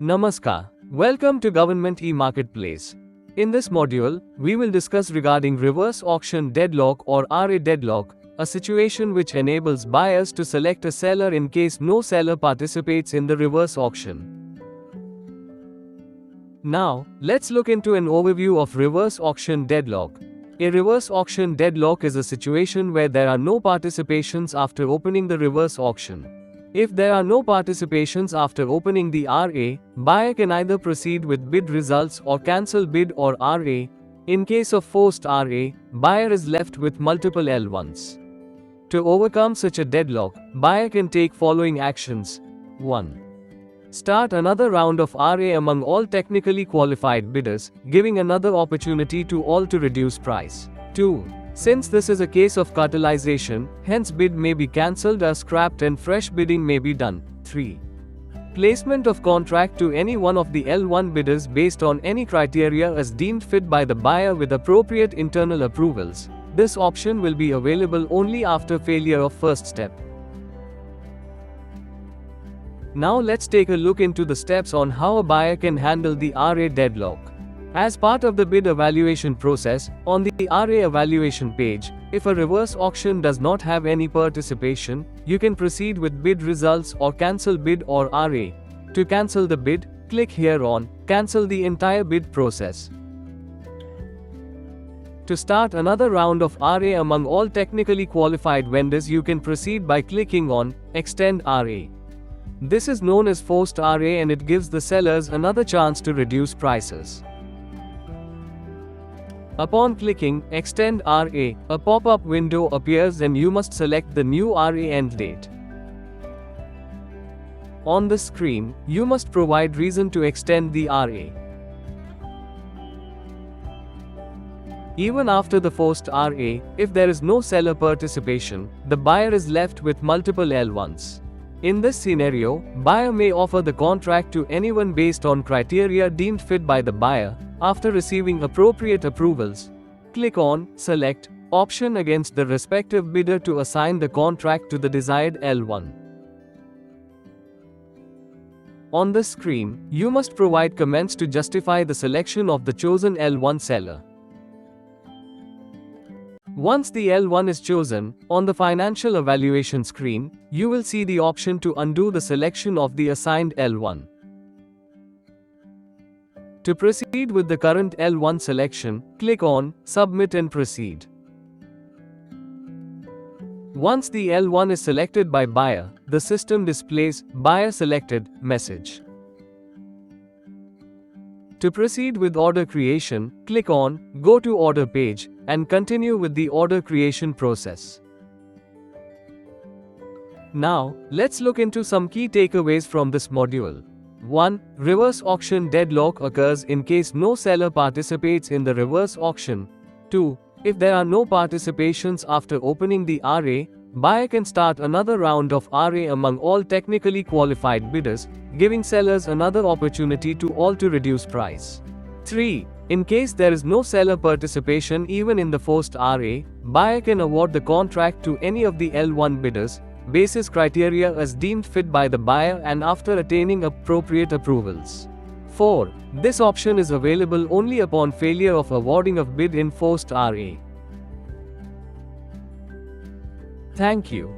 Namaskar. Welcome to Government e-Marketplace. In this module, we will discuss regarding reverse auction deadlock or RA deadlock, a situation which enables buyers to select a seller in case no seller participates in the reverse auction. Now, let's look into an overview of reverse auction deadlock. A reverse auction deadlock is a situation where there are no participations after opening the reverse auction. If there are no participations after opening the RA, buyer can either proceed with bid results or cancel bid or RA. In case of forced RA, buyer is left with multiple L1s. To overcome such a deadlock, buyer can take following actions. 1. Start another round of RA among all technically qualified bidders, giving another opportunity to all to reduce price. 2. Since this is a case of cartelization, hence bid may be cancelled or scrapped and fresh bidding may be done. 3. Placement of contract to any one of the L1 bidders based on any criteria as deemed fit by the buyer with appropriate internal approvals. This option will be available only after failure of first step. Now let's take a look into the steps on how a buyer can handle the RA deadlock. As part of the bid evaluation process, on the RA evaluation page, if a reverse auction does not have any participation, you can proceed with bid results or cancel bid or RA. To cancel the bid, click here on Cancel the entire bid process. To start another round of RA among all technically qualified vendors, you can proceed by clicking on Extend RA. This is known as forced RA and it gives the sellers another chance to reduce prices. Upon clicking Extend RA, a pop-up window appears and you must select the new RA end date. On the screen, you must provide reason to extend the RA. Even after the forced RA, if there is no seller participation, the buyer is left with multiple L1s. In this scenario, buyer may offer the contract to anyone based on criteria deemed fit by the buyer. After receiving appropriate approvals, click on Select option against the respective bidder to assign the contract to the desired L1. On the screen, you must provide comments to justify the selection of the chosen L1 seller. Once the L1 is chosen, on the financial evaluation screen, you will see the option to undo the selection of the assigned L1. To proceed with the current L1 selection, click on Submit and proceed. Once the L1 is selected by buyer, the system displays Buyer Selected message. To proceed with order creation, click on Go to Order page and continue with the order creation process. Now, let's look into some key takeaways from this module. 1. Reverse auction deadlock occurs in case no seller participates in the reverse auction. 2. If there are no participations after opening the RA, buyer can start another round of RA among all technically qualified bidders, giving sellers another opportunity to all to reduce price. 3. In case there is no seller participation even in the forced RA, buyer can award the contract to any of the L1 bidders, basis criteria as deemed fit by the buyer and after attaining appropriate approvals. 4. This option is available only upon failure of awarding of bid in forced RA. Thank you.